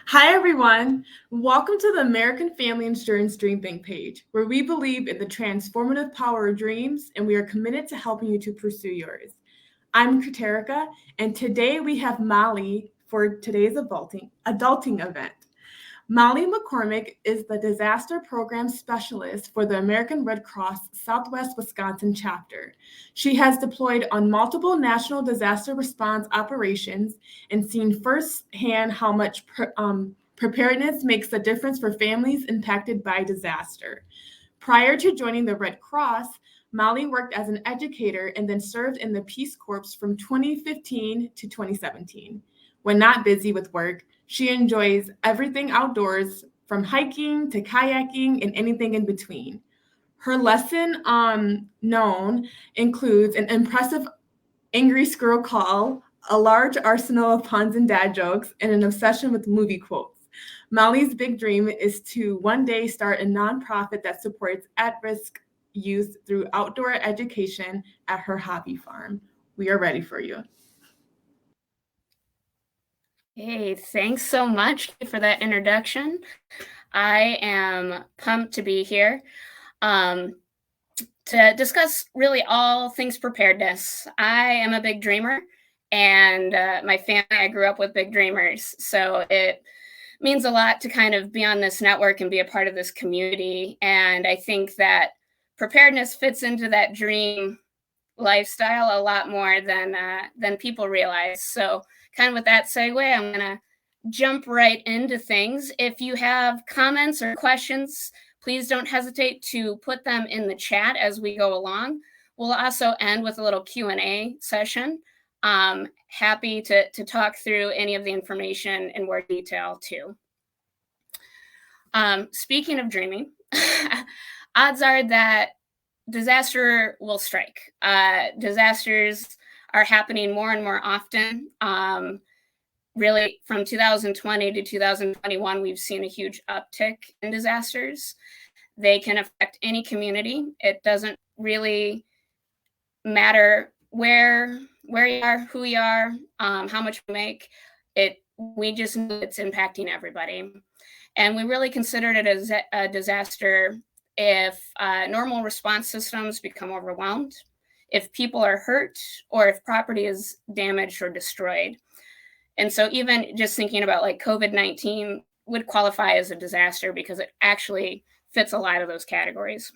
Hi, everyone. Welcome to the American Family Insurance DreamBank page, where we believe in the transformative power of dreams and we are committed to helping you to pursue yours. I'm Katerica, and today we have Molly for today's adulting event. Molly McCormick is the Disaster Program Specialist for the American Red Cross Southwest Wisconsin chapter. She has deployed on multiple national disaster response operations and seen firsthand how much preparedness makes a difference for families impacted by disaster. Prior to joining the Red Cross, Molly worked as an educator and then served in the Peace Corps from 2015 to 2017. When not busy with work, she enjoys everything outdoors, from hiking to kayaking and anything in between. Her lesson known includes an impressive angry squirrel call, a large arsenal of puns and dad jokes, and an obsession with movie quotes. Molly's big dream is to one day start a nonprofit that supports at-risk youth through outdoor education at her hobby farm. We are ready for you. Hey, thanks so much for that introduction. I am pumped to be here to discuss really all things preparedness. I am a big dreamer, and my family, I grew up with big dreamers. So it means a lot to kind of be on this network and be a part of this community. And I think that preparedness fits into that dream lifestyle a lot more than people realize. So kind of with that segue, I'm going to jump right into things. If you have comments or questions, please don't hesitate to put them in the chat as we go along. We'll also end with a little Q&A session. Happy to talk through any of the information in more detail too. Speaking of dreaming, odds are that disaster will strike. Disasters are happening more and more often. Really, from 2020 to 2021, we've seen a huge uptick in disasters. They can affect any community. It doesn't really matter where you are, who you are, how much you make. We just know it's impacting everybody. And we really considered it as a disaster if normal response systems become overwhelmed, if people are hurt, or if property is damaged or destroyed. And so even just thinking about like COVID-19 would qualify as a disaster because it actually fits a lot of those categories.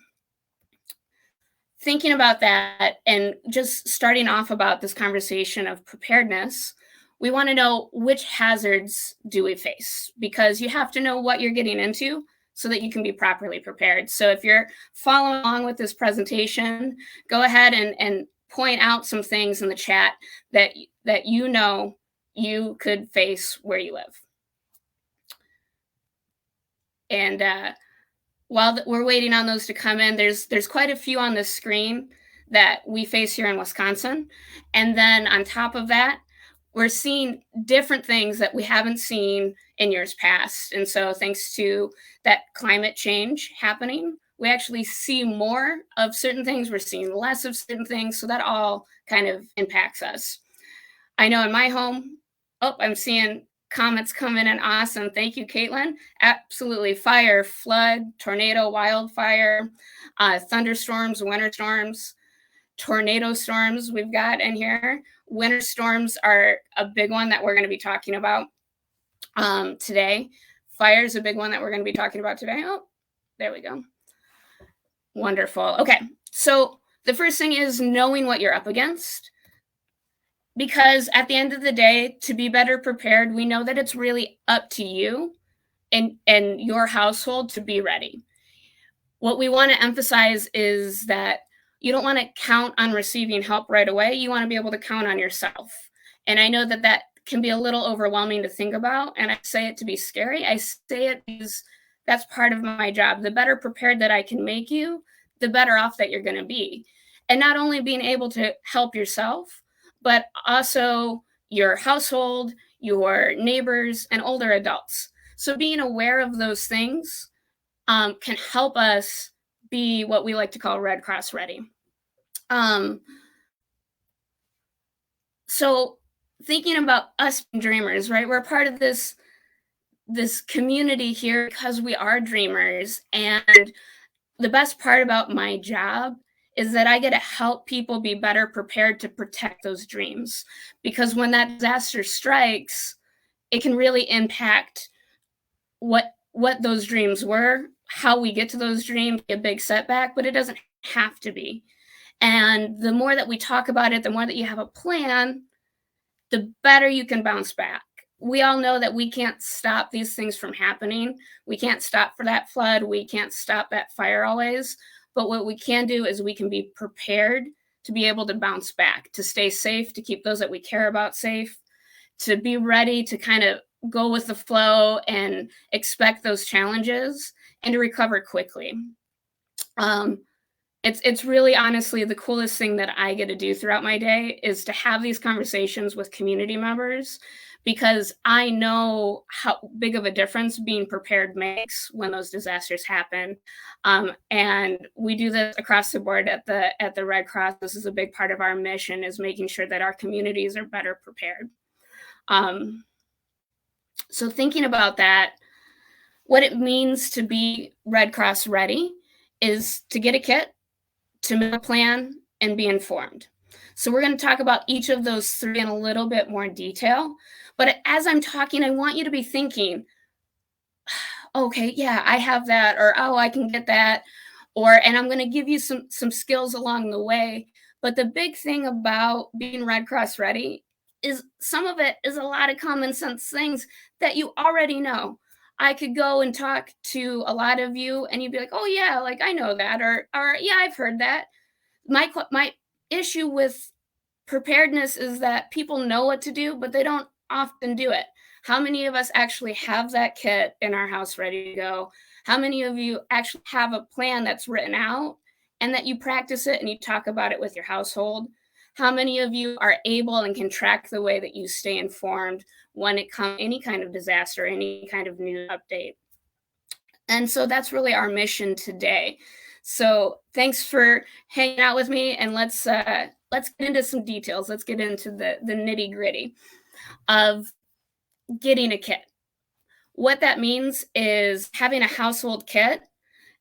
Thinking about that and just starting off about this conversation of preparedness, we want to know which hazards do we face, because you have to know what you're getting into so that you can be properly prepared. So if you're following along with this presentation, go ahead and point out some things in the chat that you know you could face where you live. And while we're waiting on those to come in, there's quite a few on the screen that we face here in Wisconsin. And then on top of that, we're seeing different things that we haven't seen in years past. And so thanks to that climate change happening, we actually see more of certain things. We're seeing less of certain things. So that all kind of impacts us. I know in my home, I'm seeing comments coming in. Awesome. Thank you, Caitlin. Absolutely. Fire, flood, tornado, wildfire, thunderstorms, winter storms, tornado storms we've got in here. Winter storms are a big one that we're going to be talking about today. Fire is a big one that we're going to be talking about today. Oh, there we go. Wonderful. Okay. So the first thing is knowing what you're up against. Because at the end of the day, to be better prepared, we know that it's really up to you and your household to be ready. What we want to emphasize is that you don't want to count on receiving help right away. You want to be able to count on yourself. And I know that can be a little overwhelming to think about. And I say it to be scary. I say it because that's part of my job. The better prepared that I can make you, the better off that you're going to be. And not only being able to help yourself, but also your household, your neighbors, and older adults. So being aware of those things can help us be what we like to call Red Cross ready. So thinking about us dreamers, right? We're part of this this community here because we are dreamers. And the best part about my job is that I get to help people be better prepared to protect those dreams. Because when that disaster strikes, it can really impact what those dreams were, how we get to those dreams, a big setback, but it doesn't have to be. And the more that we talk about it, the more that you have a plan, the better you can bounce back. We all know that we can't stop these things from happening. We can't stop for that flood. We can't stop that fire always. But what we can do is we can be prepared to be able to bounce back, to stay safe, to keep those that we care about safe, to be ready to kind of go with the flow and expect those challenges and to recover quickly. It's really honestly the coolest thing that I get to do throughout my day is to have these conversations with community members, because I know how big of a difference being prepared makes when those disasters happen. And we do this across the board at the Red Cross. This is a big part of our mission, is making sure that our communities are better prepared. So thinking about that, what it means to be Red Cross ready is to get a kit, to make a plan, and be informed. So we're going to talk about each of those three in a little bit more detail. But as I'm talking, I want you to be thinking, okay, yeah, I have that, or oh, I can get that, and I'm going to give you some skills along the way. But the big thing about being Red Cross ready is some of it is a lot of common sense things that you already know. I could go and talk to a lot of you and you'd be like, oh yeah, like I know that, or yeah, I've heard that. My issue with preparedness is that people know what to do, but they don't often do it. How many of us actually have that kit in our house ready to go? How many of you actually have a plan that's written out and that you practice it and you talk about it with your household? How many of you are able and can track the way that you stay informed when it comes any kind of disaster, any kind of news update? And so that's really our mission today. So thanks for hanging out with me, and let's get into some details. Let's get into the nitty gritty of getting a kit. What that means is having a household kit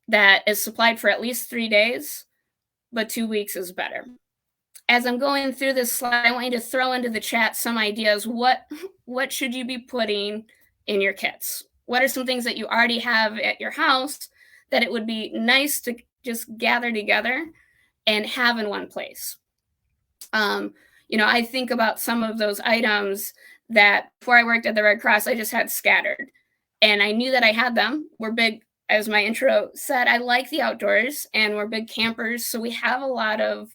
that is supplied for at least 3 days, but 2 weeks is better. As I'm going through this slide, I want you to throw into the chat some ideas. What should you be putting in your kits? What are some things that you already have at your house that it would be nice to just gather together and have in one place? I think about some of those items that before I worked at the Red Cross, I just had scattered. And I knew that I had them. We're big, as my intro said, I like the outdoors and we're big campers. So we have a lot of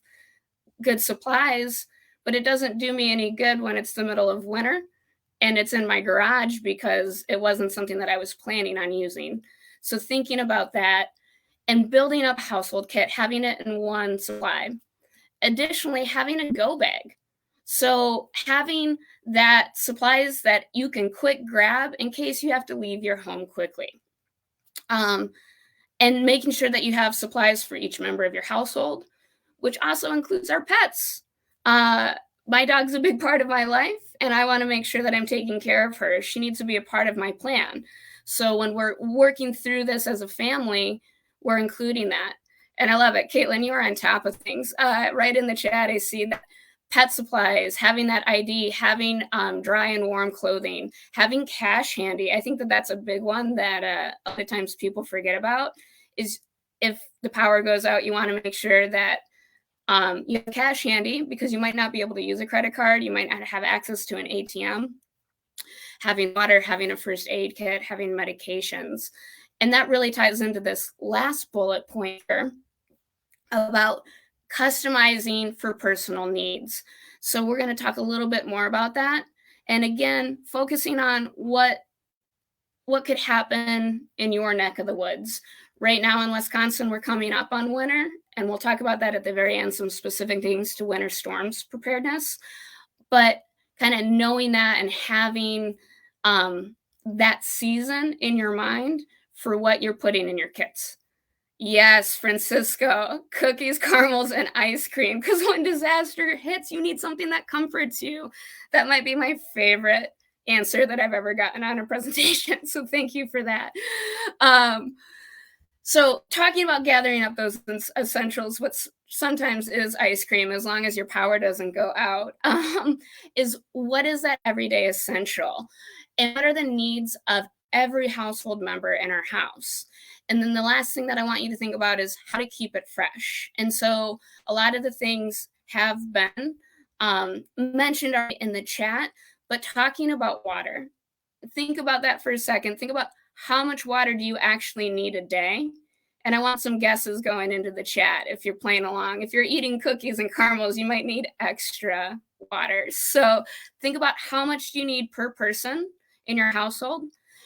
good supplies, but it doesn't do me any good when it's the middle of winter and it's in my garage because it wasn't something that I was planning on using. So thinking about that and building up a household kit, having it in one supply. Additionally, having a go bag. So having that supplies that you can quick grab in case you have to leave your home quickly. And making sure that you have supplies for each member of your household, which also includes our pets. My dog's a big part of my life, and I want to make sure that I'm taking care of her. She needs to be a part of my plan. So when we're working through this as a family, we're including that. And I love it. Caitlin, you are on top of things. Right in the chat, I see that pet supplies, having that ID, having dry and warm clothing, having cash handy. I think that that's a big one that a lot of times people forget about, is if the power goes out, you want to make sure that you have cash handy because you might not be able to use a credit card. You might not have access to an ATM. Having water, having a first aid kit, having medications. And that really ties into this last bullet point here about customizing for personal needs. So we're going to talk a little bit more about that. And again, focusing on what could happen in your neck of the woods. Right now in Wisconsin, we're coming up on winter, and we'll talk about that at the very end, some specific things to winter storms preparedness. But kind of knowing that and having that season in your mind for what you're putting in your kits. Yes, Francisco, cookies, caramels, and ice cream. Because when disaster hits, you need something that comforts you. That might be my favorite answer that I've ever gotten on a presentation. So thank you for that. So talking about gathering up those essentials, what sometimes is ice cream, as long as your power doesn't go out, is what is that everyday essential? And what are the needs of every household member in our house? And then the last thing that I want you to think about is how to keep it fresh. And so a lot of the things have been mentioned in the chat, but talking about water, think about that for a second. Think about how much water do you actually need a day? And I want some guesses going into the chat if you're playing along. If you're eating cookies and caramels, you might need extra water. So think about how much do you need per person in your household.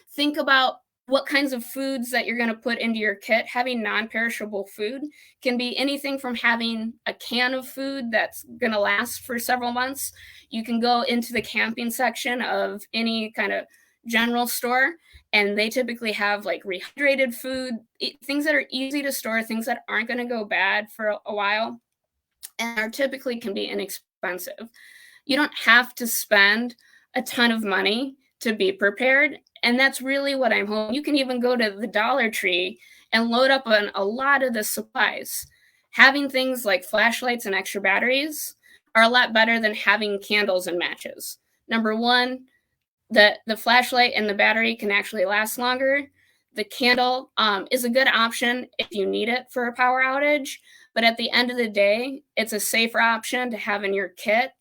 Think about what kinds of foods that you're going to put into your kit. Having non-perishable food can be anything from having a can of food that's going to last for several months. You can go into the camping section of any kind of general store, and they typically have like rehydrated food, things that are easy to store, things that aren't going to go bad for a while, and are typically can be inexpensive. You don't have to spend a ton of money to be prepared. And that's really what I'm hoping. You can even go to the Dollar Tree and load up on a lot of the supplies. Having things like flashlights and extra batteries are a lot better than having candles and matches. Number one, the flashlight and the battery can actually last longer. The candle is a good option if you need it for a power outage. But at the end of the day, it's a safer option to have in your kit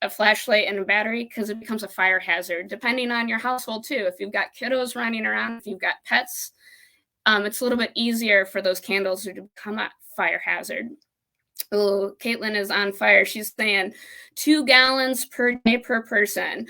a flashlight and a battery, because it becomes a fire hazard, depending on your household too. If you've got kiddos running around, if you've got pets, it's a little bit easier for those candles to become a fire hazard. Oh, Caitlin is on fire. She's saying 2 gallons per day per person,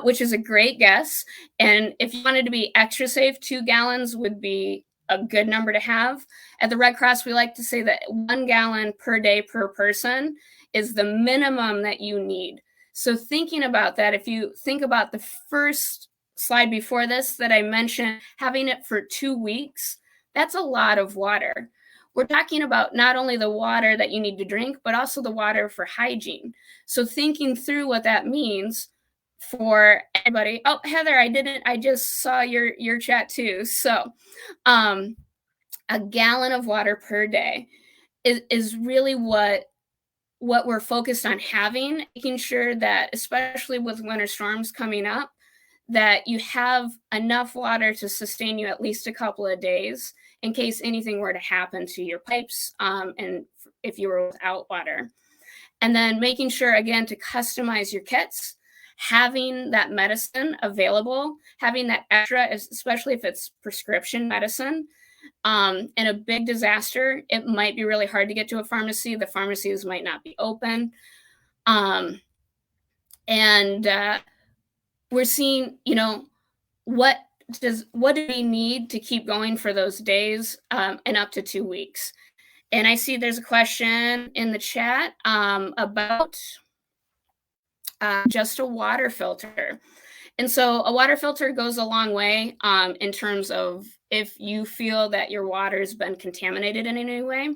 which is a great guess. And if you wanted to be extra safe, 2 gallons would be a good number to have. At the Red Cross, we like to say that 1 gallon per day per person is the minimum that you need. So thinking about that, if you think about the first slide before this that I mentioned, having it for 2 weeks, that's a lot of water. We're talking about not only the water that you need to drink, but also the water for hygiene. So thinking through what that means for everybody. Oh, Heather, I just saw your chat too. So a gallon of water per day is really what we're focused on having, making sure that, especially with winter storms coming up, that you have enough water to sustain you at least a couple of days in case anything were to happen to your pipes, and if you were without water. And then making sure, again, to customize your kits, having that medicine available, having that extra, especially if it's prescription medicine. In a big disaster, it might be really hard to get to a pharmacy. The pharmacies might not be open. We're seeing, what do we need to keep going for those days, and up to 2 weeks. And I see there's a question in the chat about just a water filter. And so a water filter goes a long way in terms of if you feel that your water has been contaminated in any way.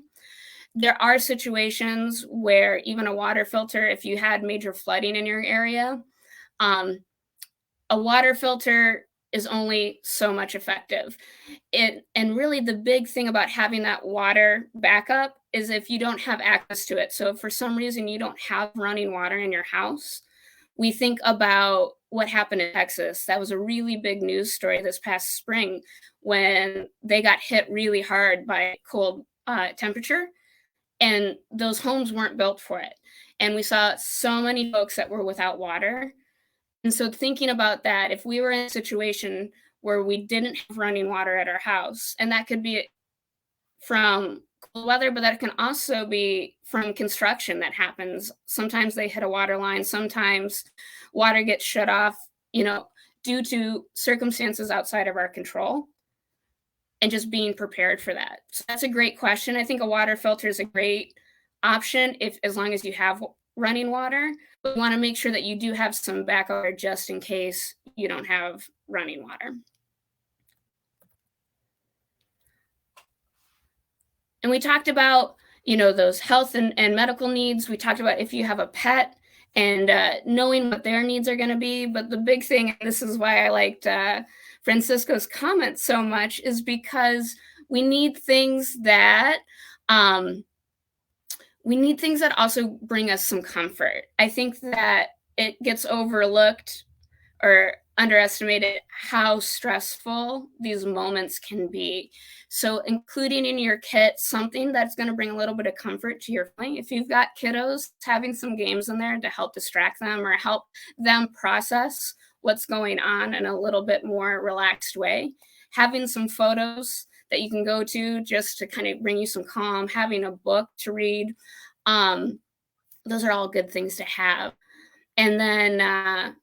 There are situations where even a water filter, if you had major flooding in your area, a water filter is only so much effective. And really the big thing about having that water backup is if you don't have access to it. So if for some reason you don't have running water in your house, we think about what happened in Texas. That was a really big news story this past spring when they got hit really hard by cold temperature, and those homes weren't built for it. And we saw so many folks that were without water. And so thinking about that, if we were in a situation where we didn't have running water at our house, and that could be from cold weather, but that can also be from construction that happens. Sometimes they hit a water line, sometimes water gets shut off, due to circumstances outside of our control, and just being prepared for that. So that's a great question. I think a water filter is a great option as long as you have running water, but we want to make sure that you do have some backup just in case you don't have running water. And we talked about, those health and medical needs. We talked about if you have a pet and knowing what their needs are going to be. But the big thing, and this is why I liked Francisco's comment so much, is because we need things that also bring us some comfort. I think that it gets overlooked or underestimated how stressful these moments can be. So including in your kit something that's going to bring a little bit of comfort to your family. If you've got kiddos, having some games in there to help distract them or help them process what's going on in a little bit more relaxed way. Having some photos that you can go to just to kind of bring you some calm, having a book to read. Those are all good things to have. And then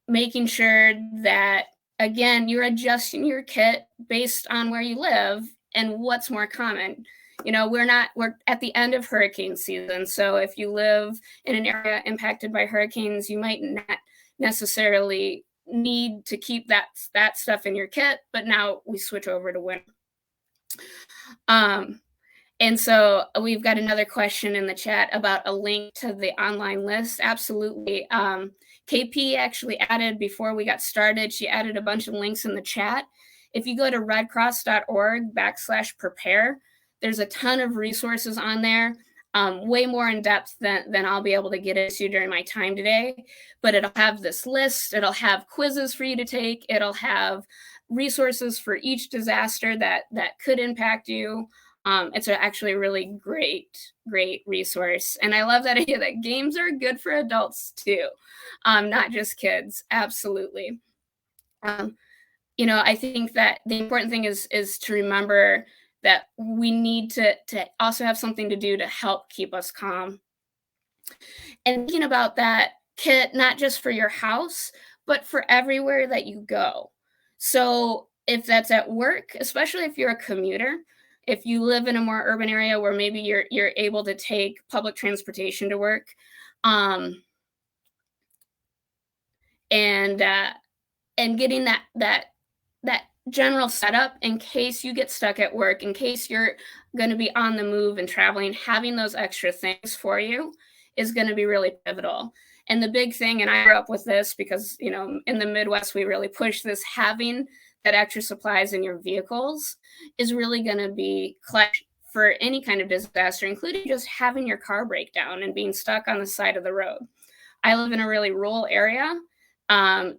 making sure that, again, you're adjusting your kit based on where you live and what's more common. We're at the end of hurricane season. So if you live in an area impacted by hurricanes, you might not necessarily need to keep that stuff in your kit, but now we switch over to winter. And so we've got another question in the chat about a link to the online list. Absolutely. KP actually added, before we got started, she added a bunch of links in the chat. If you go to redcross.org/prepare, there's a ton of resources on there, way more in depth than I'll be able to get into during my time today. But it'll have this list. It'll have quizzes for you to take. It'll have resources for each disaster that could impact you. It's actually a really great resource. And I love that idea that games are good for adults too, not just kids. Absolutely. I think that the important thing is to remember that we need to also have something to do to help keep us calm. And thinking about that kit, not just for your house, but for everywhere that you go. So if that's at work, especially if you're a commuter, if you live in a more urban area where maybe you're able to take public transportation to work, and getting that general setup in case you get stuck at work, in case you're going to be on the move and traveling, having those extra things for you is going to be really pivotal. And the big thing, and I grew up with this because, in the Midwest, we really push this, having that extra supplies in your vehicles is really going to be clutch for any kind of disaster, including just having your car break down and being stuck on the side of the road. I live in a really rural area.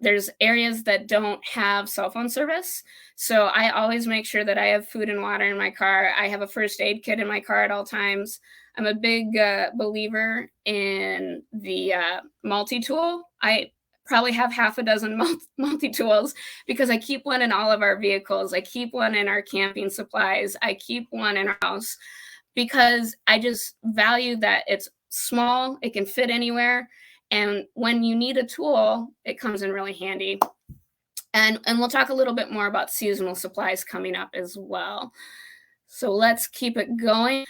There's areas that don't have cell phone service. So I always make sure that I have food and water in my car. I have a first aid kit in my car at all times. I'm a big believer in the multi-tool. I probably have half a dozen multi-tools because I keep one in all of our vehicles. I keep one in our camping supplies. I keep one in our house because I just value that it's small, it can fit anywhere. And when you need a tool, it comes in really handy. And we'll talk a little bit more about seasonal supplies coming up as well. So let's keep it going.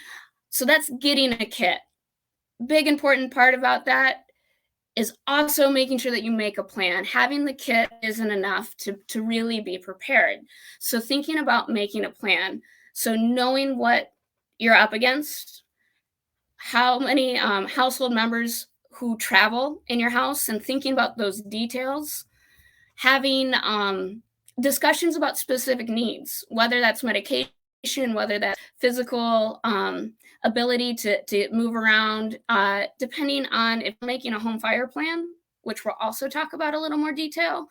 So that's getting a kit. Big important part about that is also making sure that you make a plan. Having the kit isn't enough to really be prepared. So thinking about making a plan. So knowing what you're up against, how many household members who travel in your house, and thinking about those details, having discussions about specific needs, whether that's medication, whether that's physical ability to move around, depending on if you're making a home fire plan, which we'll also talk about a little more detail,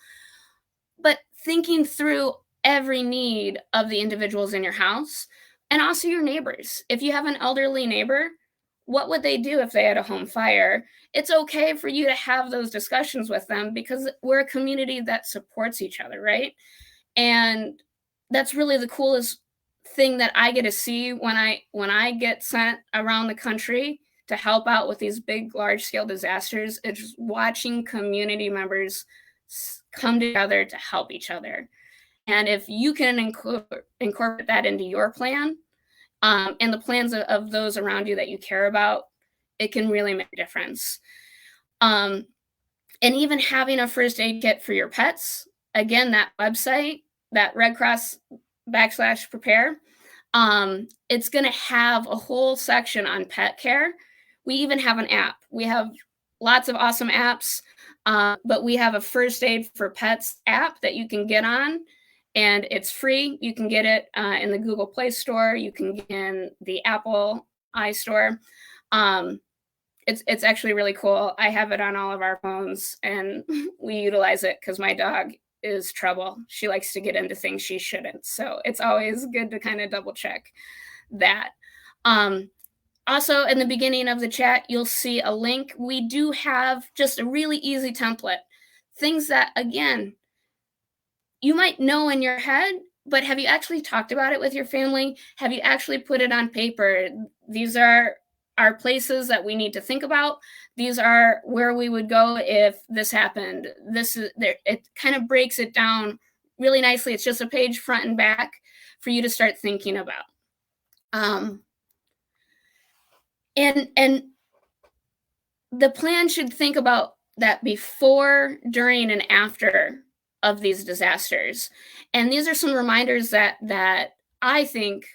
but thinking through every need of the individuals in your house and also your neighbors. If you have an elderly neighbor, what would they do if they had a home fire? It's okay for you to have those discussions with them because we're a community that supports each other, right? And that's really the coolest thing that I get to see when I get sent around the country to help out with these big, large-scale disasters. It's watching community members come together to help each other. And if you can incorporate that into your plan, and the plans of those around you that you care about, it can really make a difference. And even having a first aid kit for your pets, again, that website, that Red Cross /prepare, it's going to have a whole section on pet care. We even have an app. We have lots of awesome apps, but we have a First Aid for Pets app that you can get on, and it's free. You can get it in the Google Play Store. You can get in the Apple iStore. It's actually really cool. I have it on all of our phones, and we utilize it because my dog is trouble. She likes to get into things she shouldn't. So it's always good to kind of double check that. Also, in the beginning of the chat, you'll see a link. We do have just a really easy template. Things that, again, you might know in your head, but have you actually talked about it with your family? Have you actually put it on paper? These are our places that we need to think about. These are where we would go if this happened. This is there. It kind of breaks it down really nicely. It's just a page front and back for you to start thinking about. And the plan should think about that before, during, and after of these disasters. And these are some reminders that I think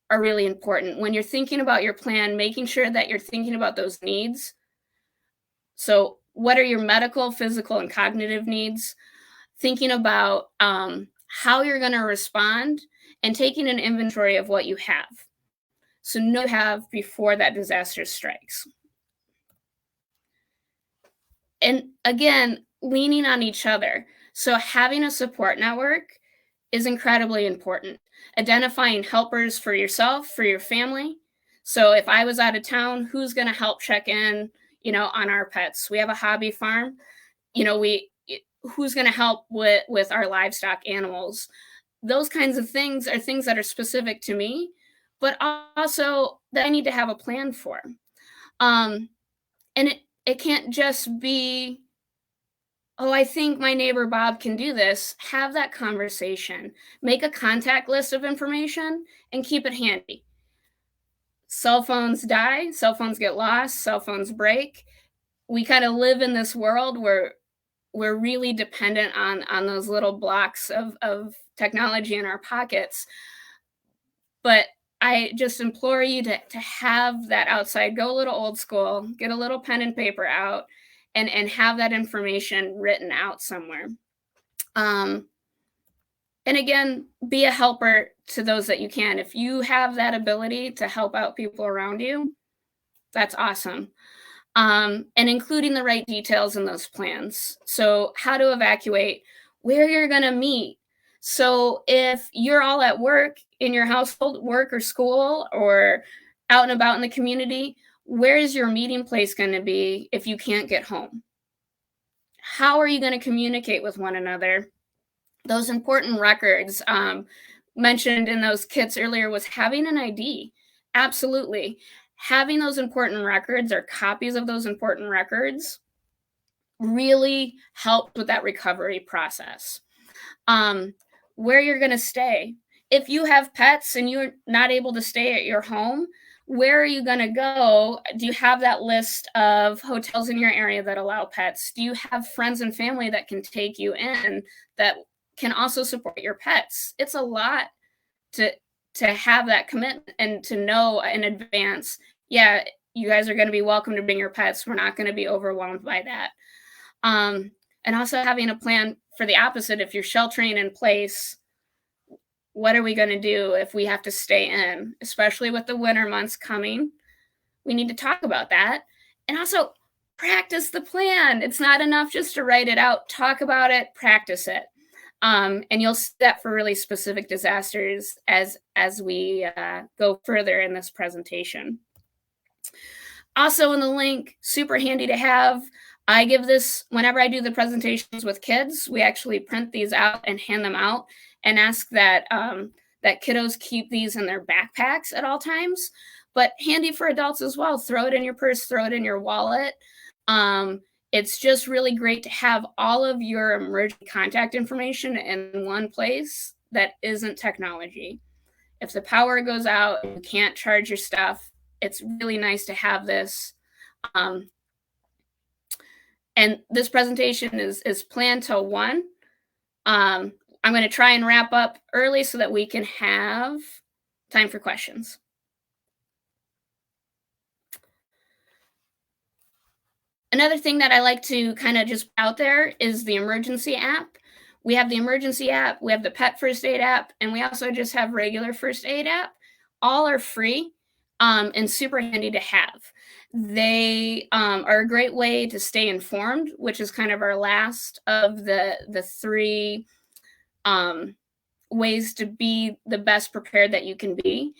are really important when you're thinking about your plan, making sure that you're thinking about those needs. So what are your medical, physical, and cognitive needs? Thinking about how you're going to respond and taking an inventory of what you have. So know you have before that disaster strikes. And again, leaning on each other. So having a support network is incredibly important. Identifying helpers for yourself, for your family. So if I was out of town, who's going to help check in, on our pets? We have a hobby farm. Who's going to help with our livestock animals? Those kinds of things are things that are specific to me, but also that I need to have a plan for. And it can't just be, oh, I think my neighbor Bob can do this. Have that conversation. Make a contact list of information and keep it handy. Cell phones die, cell phones get lost, cell phones break. We kind of live in this world where we're really dependent on those little blocks of technology in our pockets. But I just implore you to have that outside, go a little old school, get a little pen and paper out, and have that information written out somewhere. And again, be a helper to those that you can. If you have that ability to help out people around you, that's awesome. And including the right details in those plans. So how to evacuate, where you're going to meet. So if you're all at work in your household, work or school, or out and about in the community, where is your meeting place going to be if you can't get home? How are you going to communicate with one another? Those important records mentioned in those kits earlier was having an ID. Absolutely. Having those important records or copies of those important records really helped with that recovery process. Where you're going to stay. If you have pets and you're not able to stay at your home, where are you going to go? Do you have that list of hotels in your area that allow pets? Do you have friends and family that can take you in that can also support your pets? It's a lot to have that commitment and to know in advance, yeah, you guys are going to be welcome to bring your pets. We're not going to be overwhelmed by that. And also having a plan for the opposite. If you're sheltering in place, what are we going to do if we have to stay in, especially with the winter months coming? We need to talk about that. And also practice the plan. It's not enough just to write it out. Talk about it, practice it. And you'll see that for really specific disasters as we go further in this presentation. Also in the link, super handy to have. I give this whenever I do the presentations with kids. We actually print these out and hand them out and ask that that kiddos keep these in their backpacks at all times. But handy for adults as well. Throw it in your purse, throw it in your wallet. It's just really great to have all of your emergency contact information in one place that isn't technology. If the power goes out, you can't charge your stuff. It's really nice to have this. And this presentation is planned till 1. I'm going to try and wrap up early so that we can have time for questions. Another thing that I like to kind of just out there is the emergency app. We have the emergency app, we have the pet first aid app, and we also just have regular first aid app. All are free and super handy to have. They are a great way to stay informed, which is kind of our last of the three ways to be the best prepared that you can be.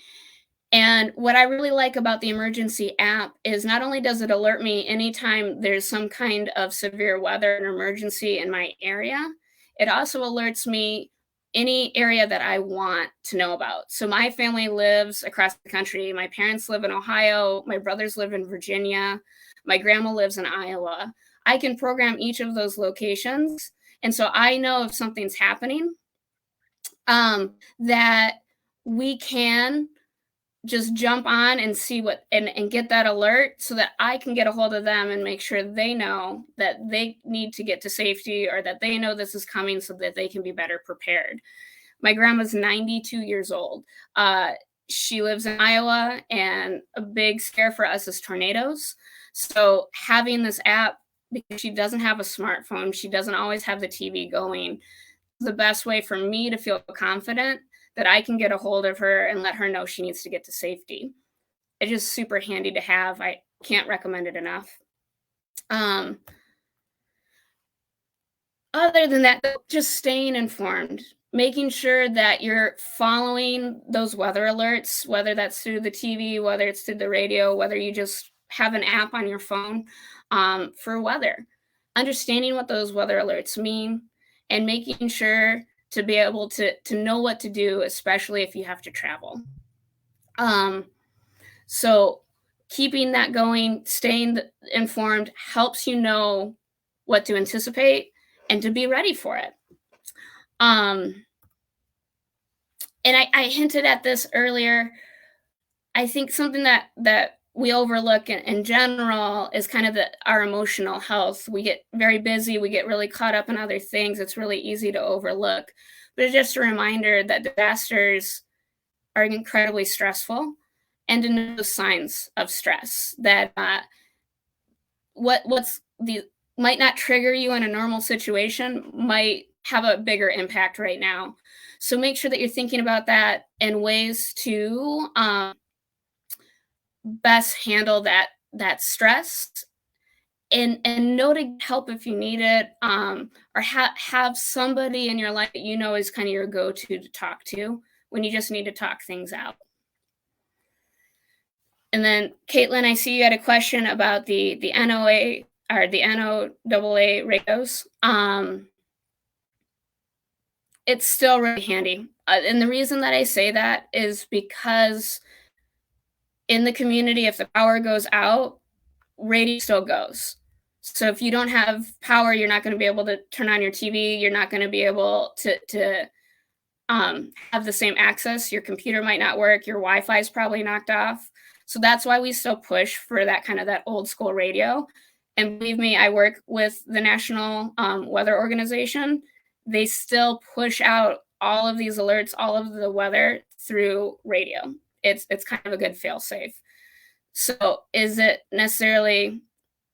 And what I really like about the emergency app is not only does it alert me anytime there's some kind of severe weather and emergency in my area, it also alerts me any area that I want to know about. So my family lives across the country. My parents live in Ohio, my brothers live in Virginia, my grandma lives in Iowa. I can program each of those locations. And so I know if something's happening, that we can just jump on and see what and get that alert so that I can get a hold of them and make sure they know that they need to get to safety or that they know this is coming so that they can be better prepared. My grandma's 92 years old. She lives in Iowa, and a big scare for us is tornadoes. So having this app, because she doesn't have a smartphone, she doesn't always have the TV going, the best way for me to feel confident that I can get a hold of her and let her know she needs to get to safety. It's just super handy to have. I can't recommend it enough. Other than that, just staying informed, making sure that you're following those weather alerts, whether that's through the TV, whether it's through the radio, whether you just have an app on your phone for weather. Understanding what those weather alerts mean and making sure to be able to know what to do, especially if you have to travel. So keeping that going, staying informed helps you know what to anticipate and to be ready for it. And I hinted at this earlier. I think something that we overlook in general is kind of our emotional health. We get very busy, we get really caught up in other things. It's really easy to overlook. But it's just a reminder that disasters are incredibly stressful, and to know the signs of stress, that what's the might not trigger you in a normal situation might have a bigger impact right now. So make sure that you're thinking about that and ways to best handle that stress, and know to help if you need it, or have somebody in your life that you know is kind of your go-to to talk to when you just need to talk things out. And then Caitlin, I see you had a question about the NOA or the NOAA radios. It's still really handy. And the reason that I say that is because in the community, if the power goes out, radio still goes. So if you don't have power, you're not going to be able to turn on your TV. You're not going to be able to have the same access. Your computer might not work. Your Wi-Fi is probably knocked off. So that's why we still push for that kind of that old school radio. And believe me, I work with the National Weather Organization. They still push out all of these alerts, all of the weather through radio. It's kind of a good fail safe. So is it necessarily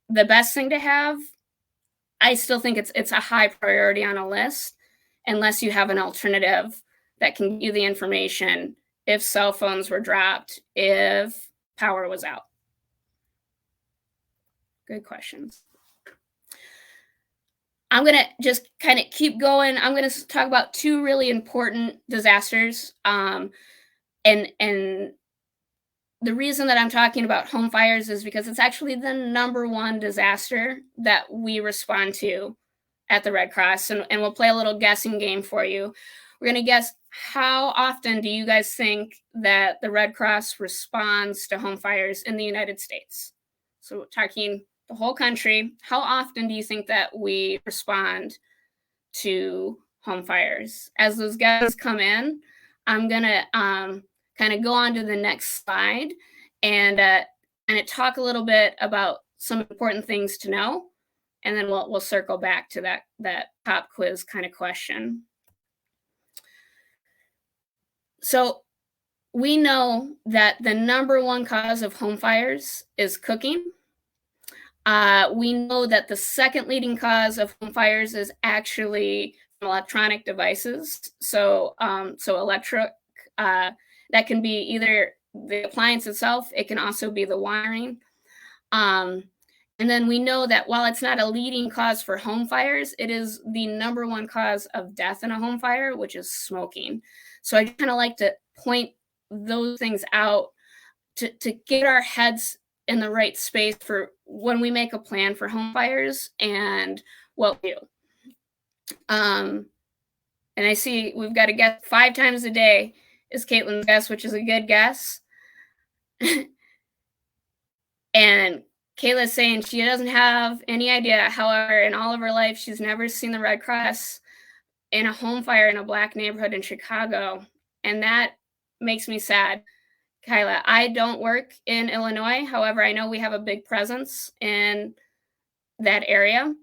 the best thing to have? I still think it's a high priority on a list, unless you have an alternative that can give you the information if cell phones were dropped, if power was out. Good questions. I'm going to just kind of keep going. I'm going to talk about two really important disasters. And the reason that I'm talking about home fires is because it's actually the #1 disaster that we respond to at the Red Cross. And we'll play a little guessing game for you. We're going to guess, how often do you guys think that the Red Cross responds to home fires in the United States? So we're talking the whole country. How often do you think that we respond to home fires? As those guesses come in, I'm going to kind of go on to the next slide and talk a little bit about some important things to know. And then we'll circle back to that pop quiz kind of question. So we know that the #1 cause of home fires is cooking. We know that the second leading cause of home fires is actually from electronic devices. So electric, that can be either the appliance itself, it can also be the wiring. And then we know that while it's not a leading cause for home fires, it is the number one cause of death in a home fire, which is smoking. So I kind of like to point those things out to get our heads in the right space for when we make a plan for home fires and what we do. And I see we've got a guess 5 times a day is Caitlin's guess, which is a good guess. And Kayla's saying she doesn't have any idea. However, in all of her life, she's never seen the Red Cross in a home fire in a Black neighborhood in Chicago. And that makes me sad. Kyla, I don't work in Illinois. However, I know we have a big presence in that area.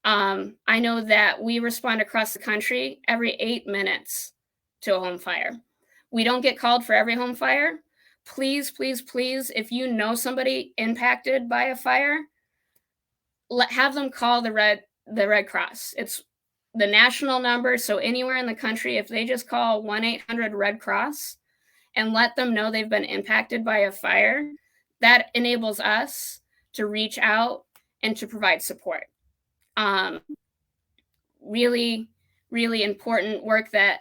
I know that we respond across the country every 8 minutes to a home fire. We don't get called for every home fire. Please, please, please, if you know somebody impacted by a fire, have them call the Red Cross. It's the national number. So anywhere in the country, if they just call 1-800 Red Cross and let them know they've been impacted by a fire, that enables us to reach out and to provide support. Really, really important work that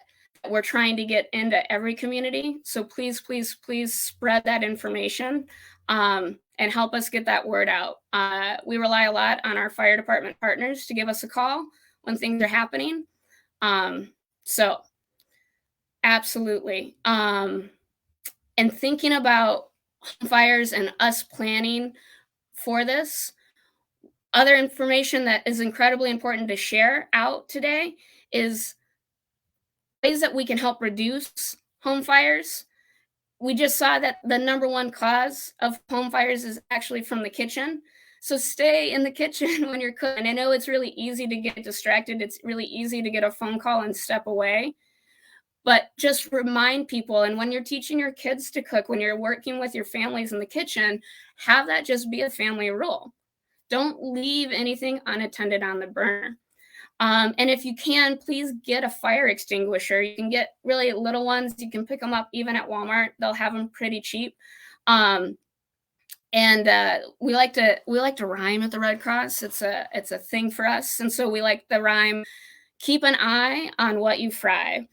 we're trying to get into every community. So please, please, please spread that information and help us get that word out. We rely a lot on our fire department partners to give us a call when things are happening. So absolutely. And thinking about fires and us planning for this, other information that is incredibly important to share out today is ways that we can help reduce home fires. We just saw that the number one cause of home fires is actually from the kitchen. So stay in the kitchen when you're cooking. I know it's really easy to get distracted. It's really easy to get a phone call and step away. But just remind people, and when you're teaching your kids to cook, when you're working with your families in the kitchen, have that just be a family rule. Don't leave anything unattended on the burner. And if you can, please get a fire extinguisher. You can get really little ones. You can pick them up even at Walmart. They'll have them pretty cheap. And we like to rhyme at the Red Cross. It's a thing for us. And so we like the rhyme, keep an eye on what you fry.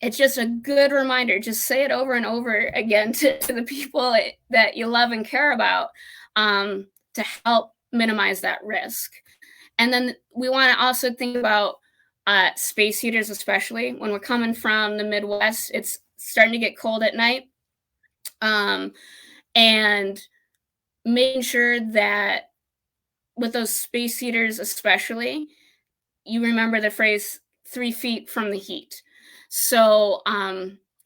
It's just a good reminder. Just say it over and over again to the people that you love and care about to help minimize that risk. And then we want to also think about space heaters, especially when we're coming from the Midwest. It's starting to get cold at night. And making sure that with those space heaters especially, you remember the phrase 3 feet from the heat. So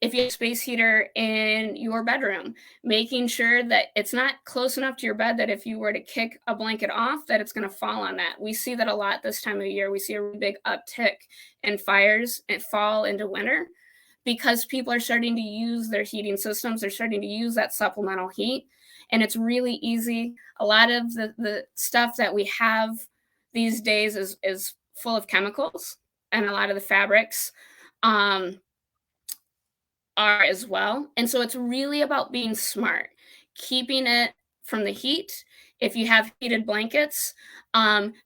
if you have a space heater in your bedroom, making sure that it's not close enough to your bed that if you were to kick a blanket off, that it's going to fall on that. We see that a lot this time of year. We see a really big uptick in fires in fall into winter because people are starting to use their heating systems. They're starting to use that supplemental heat. And it's really easy. A lot of the stuff that we have these days is full of chemicals, and a lot of the fabrics are as well. And so it's really about being smart, keeping it from the heat. If you have heated blankets,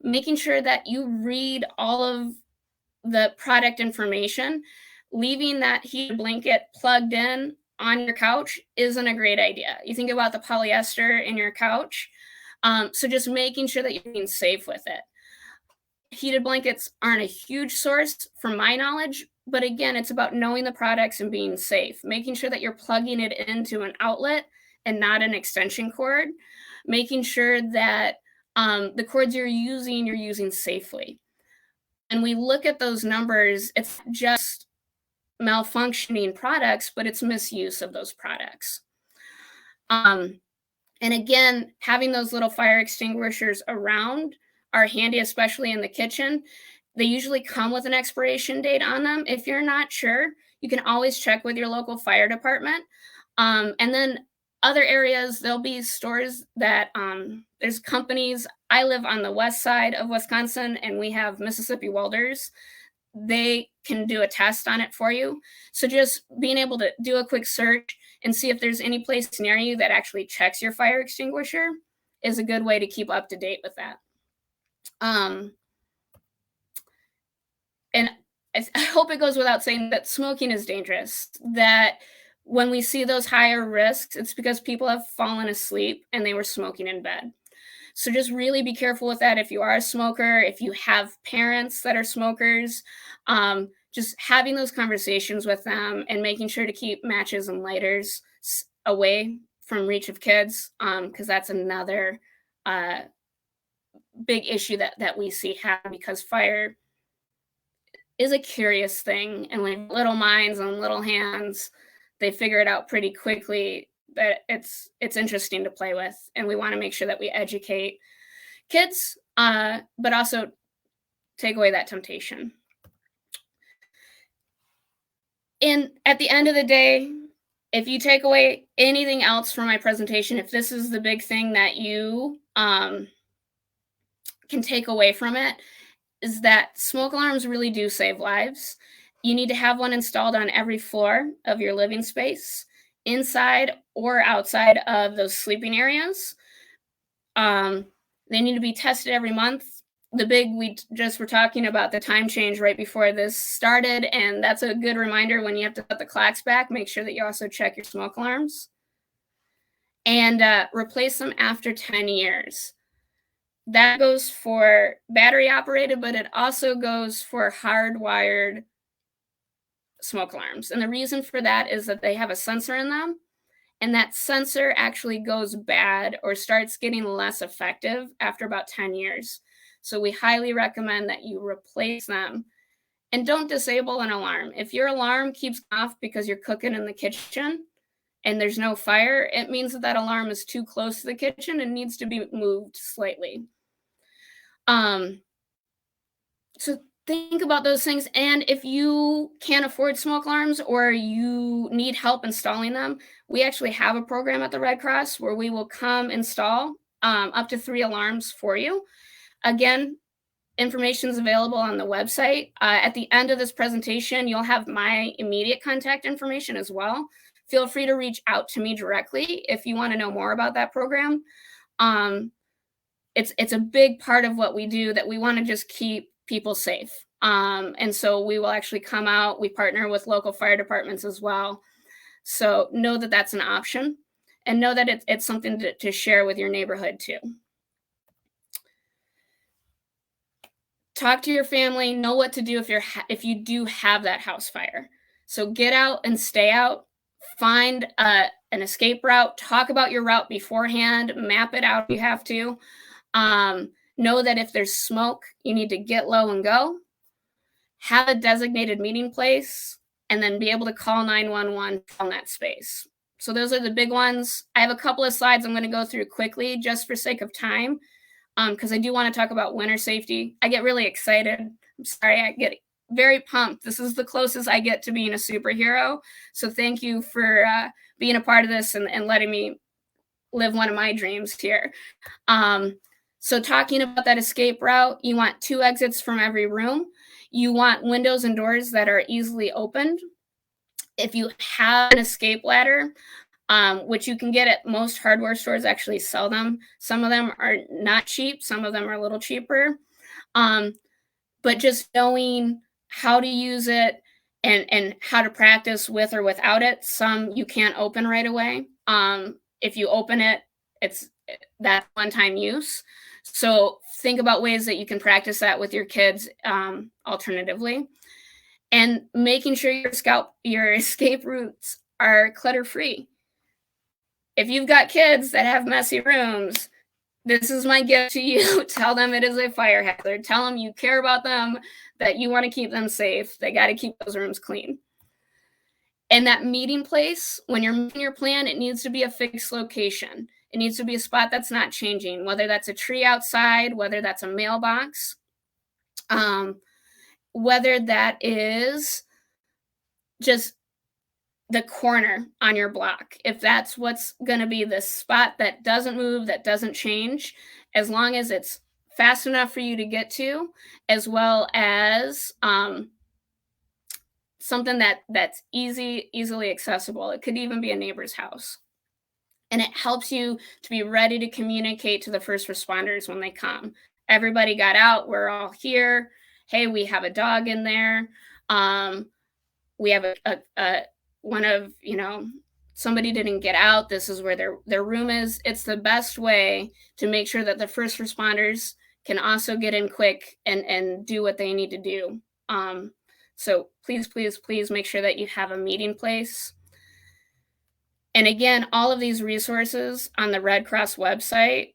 making sure that you read all of the product information. Leaving that heated blanket plugged in on your couch isn't a great idea. You think about the polyester in your couch. So just making sure that you're being safe with it. Heated blankets aren't a huge source from my knowledge, but again, it's about knowing the products and being safe, making sure that you're plugging it into an outlet and not an extension cord, making sure that the cords you're using safely. And we look at those numbers, it's just malfunctioning products, but it's misuse of those products. And again, having those little fire extinguishers around are handy, especially in the kitchen. They usually come with an expiration date on them. If you're not sure, you can always check with your local fire department. And then other areas, there'll be stores that there's companies. I live on the west side of Wisconsin, and we have Mississippi welders. They can do a test on it for you. So just being able to do a quick search and see if there's any place near you that actually checks your fire extinguisher is a good way to keep up to date with that. And I hope it goes without saying that smoking is dangerous, that when we see those higher risks, it's because people have fallen asleep and they were smoking in bed. So just really be careful with that. If you are a smoker, if you have parents that are smokers, just having those conversations with them and making sure to keep matches and lighters away from reach of kids, because that's another big issue that we see happen, because fire is a curious thing, and when little minds and little hands, they figure it out pretty quickly that it's interesting to play with, and we want to make sure that we educate kids, but also take away that temptation. And at the end of the day, if you take away anything else from my presentation, if this is the big thing that you can take away from it, is that smoke alarms really do save lives. You need to have one installed on every floor of your living space, inside or outside of those sleeping areas. They need to be tested every month. We just were talking about the time change right before this started, and that's a good reminder when you have to put the clocks back, make sure that you also check your smoke alarms. And replace them after 10 years. That goes for battery operated, but it also goes for hardwired smoke alarms. And the reason for that is that they have a sensor in them, and that sensor actually goes bad or starts getting less effective after about 10 years. So we highly recommend that you replace them, and don't disable an alarm. If your alarm keeps off because you're cooking in the kitchen and there's no fire, it means that that alarm is too close to the kitchen and needs to be moved slightly. So think about those things. And if you can't afford smoke alarms or you need help installing them, we actually have a program at the Red Cross where we will come install up to 3 alarms for you. Again, information is available on the website. At the end of this presentation, you'll have my immediate contact information as well. Feel free to reach out to me directly if you want to know more about that program. It's a big part of what we do, that we want to just keep people safe. And so we will actually come out. We partner with local fire departments as well. So know that that's an option, and know that it's something to share with your neighborhood too. Talk to your family, know what to do if you do have that house fire. So get out and stay out, find an escape route, talk about your route beforehand, map it out if you have to. Know that if there's smoke, you need to get low and go. Have a designated meeting place, and then be able to call 911 from that space. So those are the big ones. I have a couple of slides I'm going to go through quickly just for sake of time, because I do want to talk about winter safety. I get really excited. I'm sorry, I get very pumped. This is the closest I get to being a superhero. So thank you for being a part of this and letting me live one of my dreams here. So talking about that escape route, you want 2 exits from every room. You want windows and doors that are easily opened. If you have an escape ladder, which you can get at most hardware stores, actually sell them. Some of them are not cheap. Some of them are a little cheaper. But just knowing how to use it and how to practice with or without it. Some you can't open right away. If you open it, it's that one-time use. So think about ways that you can practice that with your kids alternatively. And making sure your escape routes are clutter-free. If you've got kids that have messy rooms, this is my gift to you. Tell them it is a fire hazard. Tell them you care about them, that you want to keep them safe. They got to keep those rooms clean. And that meeting place, when you're making your plan, it needs to be a fixed location. It needs to be a spot that's not changing, whether that's a tree outside, whether that's a mailbox, whether that is just the corner on your block. If that's what's going to be the spot that doesn't move, that doesn't change, as long as it's fast enough for you to get to, as well as something that's easily accessible. It could even be a neighbor's house. And it helps you to be ready to communicate to the first responders when they come. Everybody got out. We're all here. Hey, we have a dog in there. We have one of, somebody didn't get out. This is where their room is. It's the best way to make sure that the first responders can also get in quick and do what they need to do. So please, please, please make sure that you have a meeting place. And again, all of these resources on the Red Cross website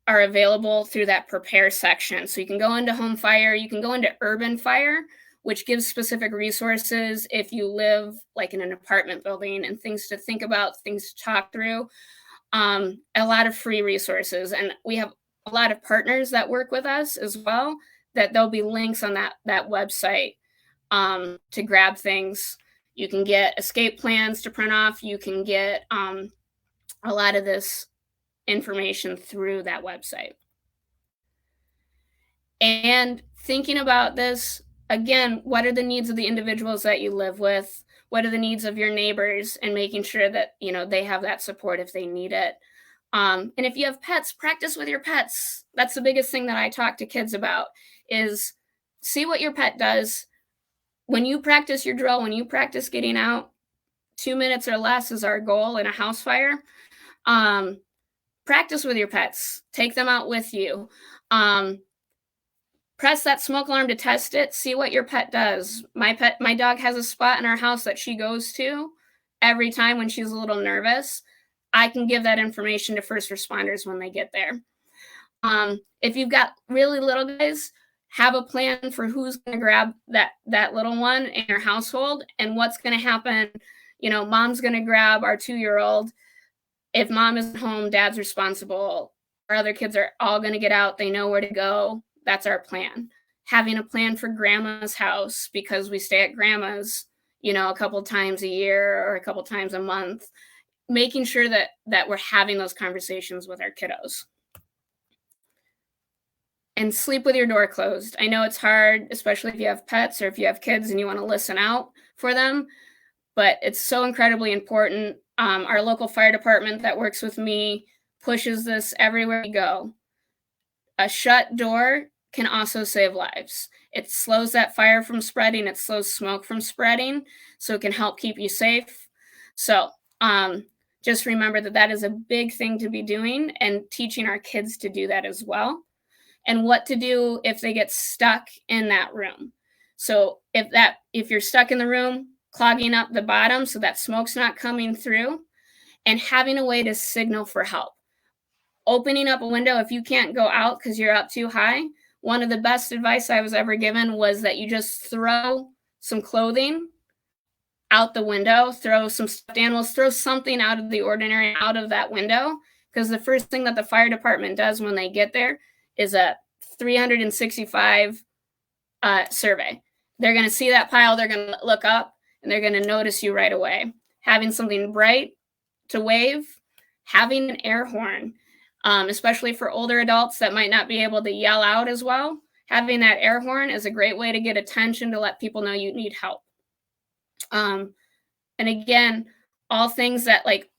are available through that prepare section. So you can go into home fire, you can go into urban fire, which gives specific resources if you live like in an apartment building, and things to think about, things to talk through. A lot of free resources. And we have a lot of partners that work with us as well, that there'll be links on that website to grab things. You can get escape plans to print off. You can get a lot of this information through that website. And thinking about this, again, what are the needs of the individuals that you live with? What are the needs of your neighbors? And making sure that, they have that support if they need it. And if you have pets, practice with your pets. That's the biggest thing that I talk to kids about, is see what your pet does. When you practice your drill, when you practice getting out, 2 minutes or less is our goal in a house fire. Practice with your pets. Take them out with you. Press that smoke alarm to test it. See what your pet does. My dog has a spot in our house that she goes to every time when she's a little nervous. I can give that information to first responders when they get there. If you've got really little guys, have a plan for who's going to grab that little one in your household and what's going to happen. Mom's going to grab our 2-year-old. If mom isn't home, dad's responsible. Our other kids are all going to get out. They know where to go. That's our plan. Having a plan for grandma's house, because we stay at grandma's, a couple times a year or a couple times a month, making sure that we're having those conversations with our kiddos. And sleep with your door closed. I know it's hard, especially if you have pets or if you have kids and you want to listen out for them, but it's so incredibly important. Our local fire department that works with me pushes this everywhere we go. A shut door can also save lives. It slows that fire from spreading. It slows smoke from spreading, so it can help keep you safe. So just remember that is a big thing to be doing, and teaching our kids to do that as well. And what to do if they get stuck in that room. So if you're stuck in the room, clogging up the bottom so that smoke's not coming through, and having a way to signal for help. Opening up a window if you can't go out because you're up too high. One of the best advice I was ever given was that you just throw some clothing out the window, throw some stuffed animals, throw something out of the ordinary out of that window, because the first thing that the fire department does when they get there is a 365 survey. They're going to see that pile, they're going to look up, and they're going to notice you right away. Having something bright to wave, having an air horn, especially for older adults that might not be able to yell out as well. Having that air horn is a great way to get attention, to let people know you need help. And again, all things that, like,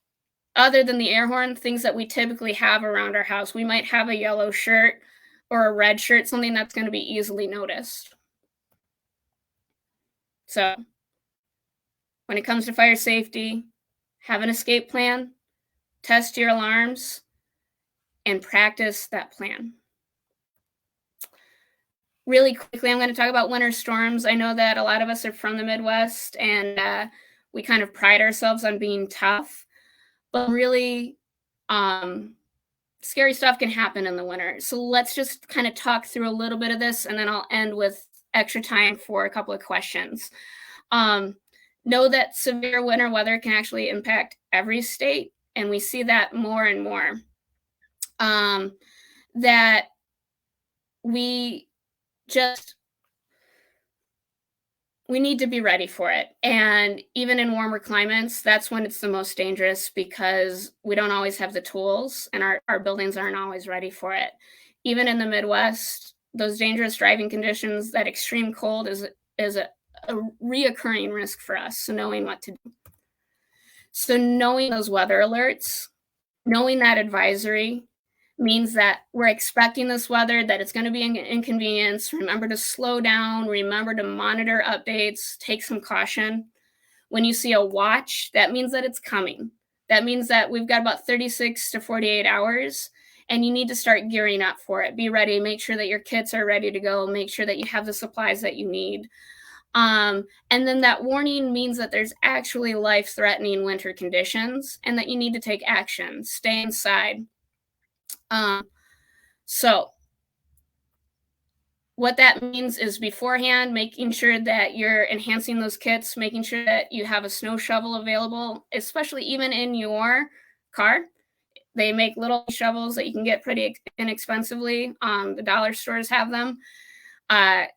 other than the air horn, things that we typically have around our house. We might have a yellow shirt or a red shirt, something that's going to be easily noticed. So when it comes to fire safety, have an escape plan, test your alarms, and practice that plan. Really quickly, I'm going to talk about winter storms. I know that a lot of us are from the Midwest, and we kind of pride ourselves on being tough, but really scary stuff can happen in the winter. So let's just kind of talk through a little bit of this, and then I'll end with extra time for a couple of questions. Know that severe winter weather can actually impact every state, and we see that more and more. That we just we need to be ready for it. And even in warmer climates, that's when it's the most dangerous, because we don't always have the tools, and our buildings aren't always ready for it. Even in the Midwest, those dangerous driving conditions, that extreme cold is a reoccurring risk for us. So knowing what to do. So knowing those weather alerts, knowing that advisory, means that we're expecting this weather, that it's going to be an inconvenience. Remember to slow down, remember to monitor updates, take some caution. When you see a watch, that means that it's coming. That means that we've got about 36 to 48 hours, and you need to start gearing up for it. Be ready, make sure that your kits are ready to go, make sure that you have the supplies that you need. And then that warning means that there's actually life-threatening winter conditions and that you need to take action. Stay inside. So what that means is beforehand, making sure that you're enhancing those kits, making sure that you have a snow shovel available, especially even in your car. They make little shovels that you can get pretty inexpensively. The dollar stores have them.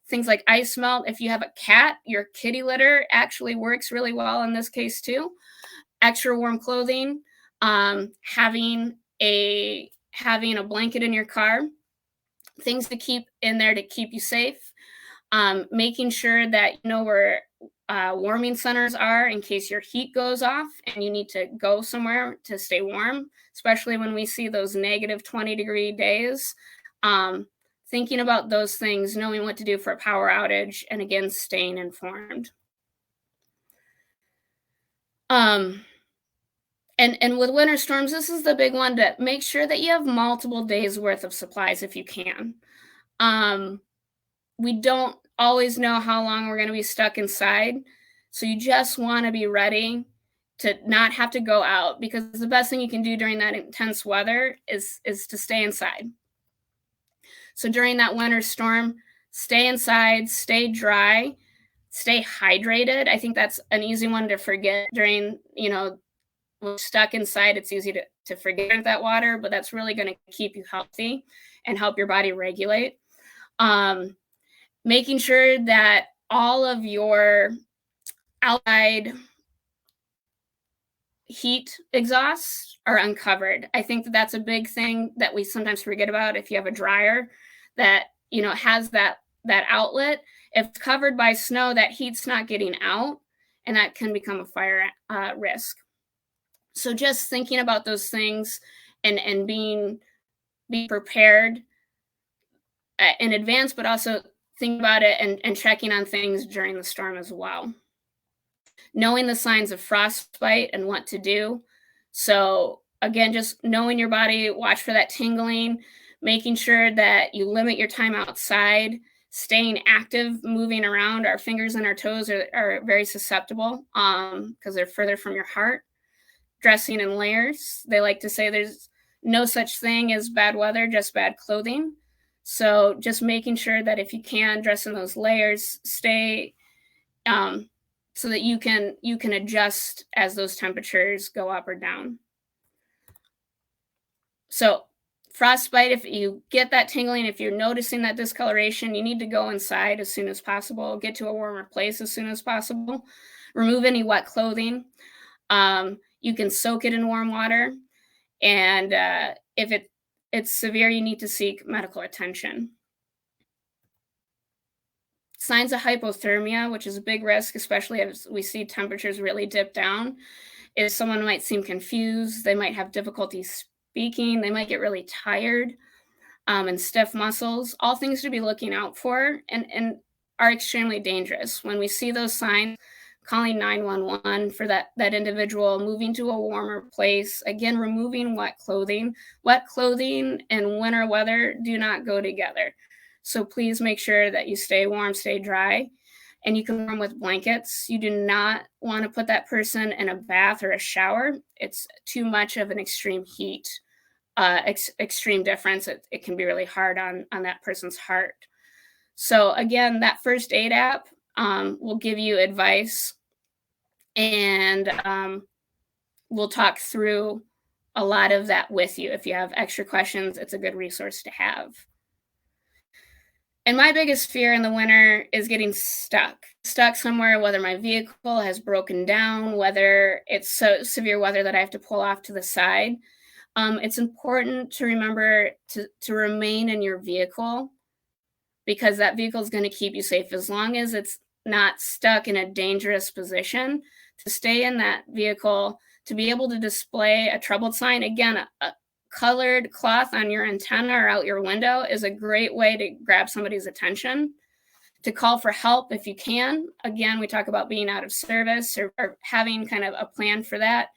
Things like ice melt. If you have a cat, your kitty litter actually works really well in this case too. Extra warm clothing, having a blanket in your car, things to keep in there to keep you safe, making sure that you know where warming centers are in case your heat goes off and you need to go somewhere to stay warm, especially when we see those negative 20-degree days. Thinking about those things, knowing what to do for a power outage, and again, staying informed. And with winter storms, this is the big one, to make sure that you have multiple days worth of supplies if you can. We don't always know how long we're going to be stuck inside. So you just want to be ready to not have to go out, because the best thing you can do during that intense weather is to stay inside. So during that winter storm, stay inside, stay dry, stay hydrated. I think that's an easy one to forget during, we're stuck inside. It's easy to forget that water, but that's really going to keep you healthy and help your body regulate. Making sure that all of your outside heat exhausts are uncovered. I think that that's a big thing that we sometimes forget about. If you have a dryer that, has that outlet, if it's covered by snow, that heat's not getting out, and that can become a fire risk. So just thinking about those things and being prepared in advance, but also think about it and checking on things during the storm as well. Knowing the signs of frostbite and what to do. So again, just knowing your body, watch for that tingling, making sure that you limit your time outside, staying active, moving around. Our fingers and our toes are very susceptible because they're further from your heart. Dressing in layers. They like to say there's no such thing as bad weather, just bad clothing. So just making sure that if you can, dress in those layers, stay so that you can adjust as those temperatures go up or down. So frostbite, if you get that tingling, if you're noticing that discoloration, you need to go inside as soon as possible, get to a warmer place as soon as possible, remove any wet clothing. You can soak it in warm water, and if it's severe, you need to seek medical attention. Signs of hypothermia, which is a big risk, especially as we see temperatures really dip down, is someone might seem confused. They might have difficulty speaking. They might get really tired and stiff muscles. All things to be looking out for and are extremely dangerous. When we see those signs, calling 911 for that individual, moving to a warmer place, again, removing wet clothing. Wet clothing and winter weather do not go together. So please make sure that you stay warm, stay dry, and you can warm with blankets. You do not want to put that person in a bath or a shower. It's too much of an extreme heat, extreme difference. It can be really hard on that person's heart. So again, that first aid app will give you advice, and we'll talk through a lot of that with you. If you have extra questions, it's a good resource to have. And my biggest fear in the winter is getting stuck somewhere, whether my vehicle has broken down, whether it's so severe weather that I have to pull off to the side. It's important to remember to remain in your vehicle, because that vehicle is going to keep you safe as long as it's not stuck in a dangerous position. To stay in that vehicle, to be able to display a troubled sign, again, a colored cloth on your antenna or out your window is a great way to grab somebody's attention. To call for help if you can. Again, we talk about being out of service or having kind of a plan for that.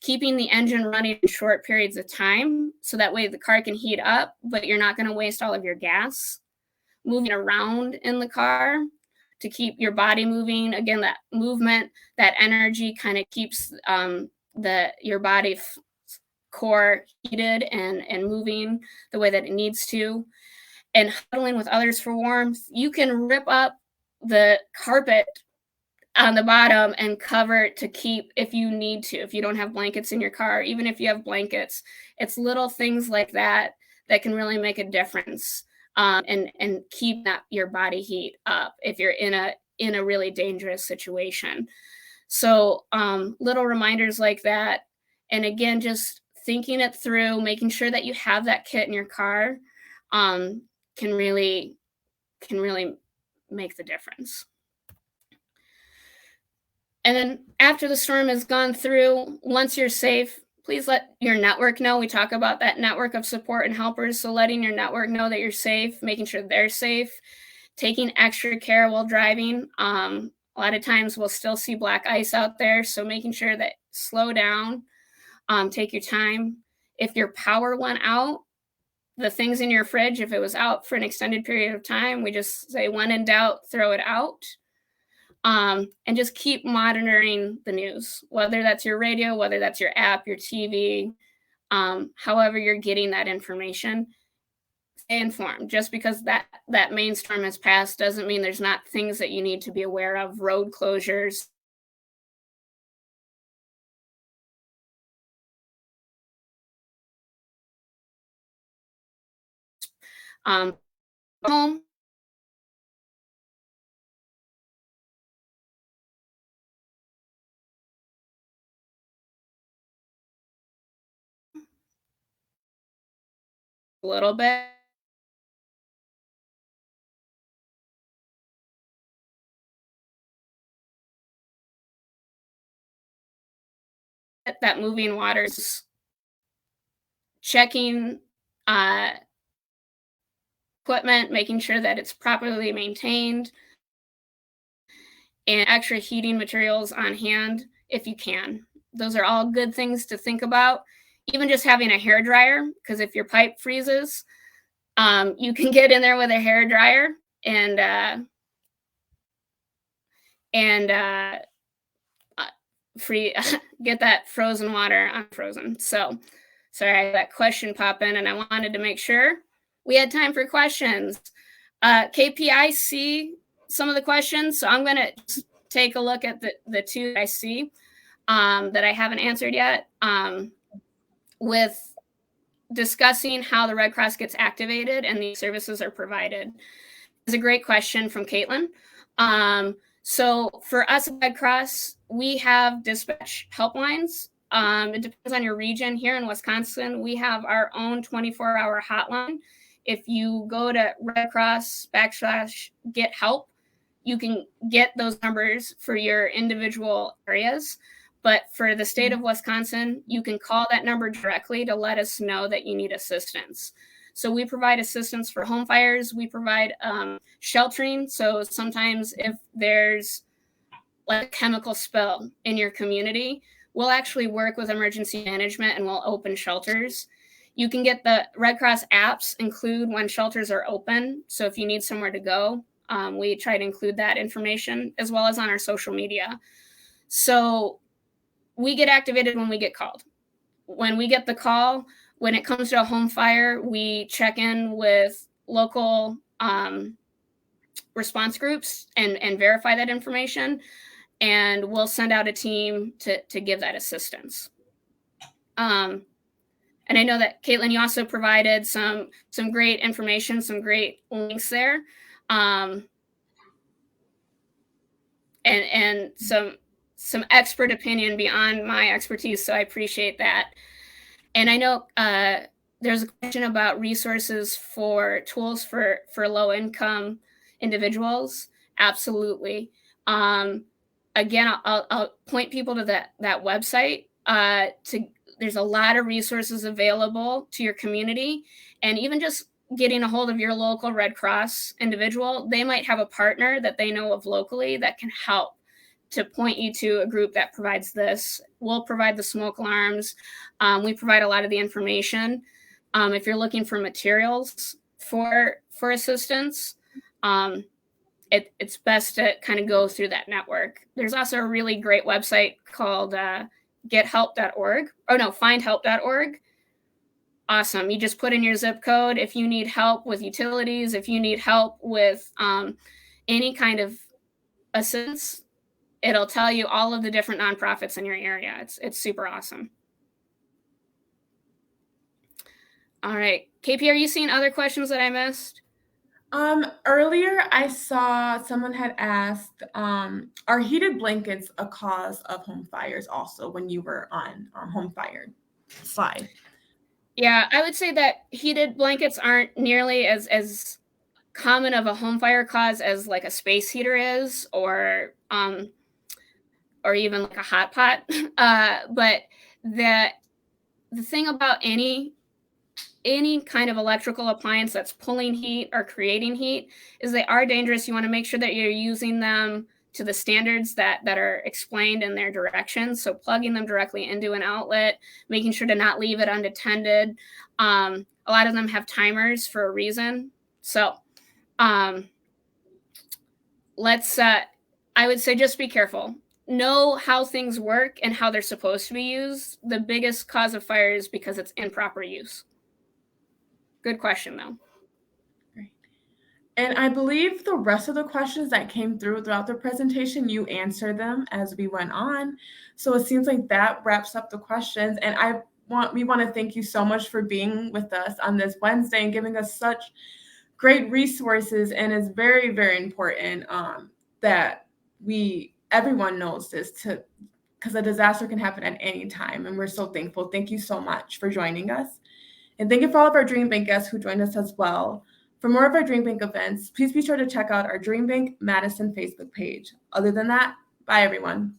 Keeping the engine running in short periods of time, so that way the car can heat up, but you're not going to waste all of your gas. Moving around in the car to keep your body moving. Again, that movement, that energy kind of keeps your body core heated and moving the way that it needs to. And huddling with others for warmth. You can rip up the carpet on the bottom and cover it to keep, if you need to, if you don't have blankets in your car. Even if you have blankets, it's little things like that that can really make a difference, and keep your body heat up if you're in a really dangerous situation. So little reminders like that, and again, just thinking it through, making sure that you have that kit in your car, can really make the difference. And then after the storm has gone through, once you're safe, please let your network know. We talk about that network of support and helpers. So letting your network know that you're safe, making sure they're safe, taking extra care while driving. A lot of times we'll still see black ice out there. So making sure that slow down, take your time. If your power went out, the things in your fridge, if it was out for an extended period of time, we just say, when in doubt, throw it out. And just keep monitoring the news, whether that's your radio, whether that's your app, your TV, however you're getting that information. Stay informed. Just because that main storm has passed doesn't mean there's not things that you need to be aware of. Road closures. Home. A little bit. That moving waters, checking equipment, making sure that it's properly maintained, and extra heating materials on hand if you can. Those are all good things to think about. Even just having a hair dryer, because if your pipe freezes, you can get in there with a hair dryer and get that frozen water unfrozen. So sorry, I had that question pop in, and I wanted to make sure we had time for questions. KPI see some of the questions, so I'm going to take a look at the two that I see that I haven't answered yet, with discussing how the Red Cross gets activated and these services are provided. It's a great question from Caitlin. So for us at Red Cross, we have dispatch helplines. It depends on your region. Here in Wisconsin, we have our own 24-hour hotline. If you go to Red Cross /get help, you can get those numbers for your individual areas. But for the state of Wisconsin, you can call that number directly to let us know that you need assistance. So we provide assistance for home fires. We provide sheltering. So sometimes if there's like a chemical spill in your community, we'll actually work with emergency management and we'll open shelters. You can get the Red Cross apps include when shelters are open. So if you need somewhere to go, we try to include that information, as well as on our social media. So we get activated when we get called. When we get the call, when it comes to a home fire, we check in with local response groups and verify that information, and we'll send out a team to give that assistance. And I know that, Caitlin, you also provided some great information, some great links there, and some expert opinion beyond my expertise. So I appreciate that. And I know there's a question about resources for tools for low-income individuals. Absolutely. Again, I'll point people to that website. There's a lot of resources available to your community, and even just getting a hold of your local Red Cross individual, they might have a partner that they know of locally that can help to point you to a group that provides this. We'll provide the smoke alarms. We provide a lot of the information. If you're looking for materials for assistance, it's best to kind of go through that network. There's also a really great website called gethelp.org. Oh no, findhelp.org. Awesome. You just put in your zip code. If you need help with utilities, if you need help with any kind of assistance, it'll tell you all of the different nonprofits in your area. It's super awesome. All right. KP, are you seeing other questions that I missed? Earlier I saw someone had asked, are heated blankets a cause of home fires also when you were on home fire slide? Yeah, I would say that heated blankets aren't nearly as common of a home fire cause as like a space heater is, or even like a hot pot. But the thing about any kind of electrical appliance that's pulling heat or creating heat is they are dangerous. You want to make sure that you're using them to the standards that are explained in their directions. So plugging them directly into an outlet, making sure to not leave it unattended. A lot of them have timers for a reason. So I would say just be careful. Know how things work and how they're supposed to be used. The biggest cause of fire is because it's improper use. Good question, though. Great. And I believe the rest of the questions that came throughout the presentation, you answered them as we went on. So it seems like that wraps up the questions. And we want to thank you so much for being with us on this Wednesday and giving us such great resources. And it's very, very important that everyone knows this, because a disaster can happen at any time. And we're so thankful. Thank you so much for joining us. And thank you for all of our DreamBank guests who joined us as well. For more of our DreamBank events, please be sure to check out our DreamBank Madison Facebook page. Other than that, bye everyone.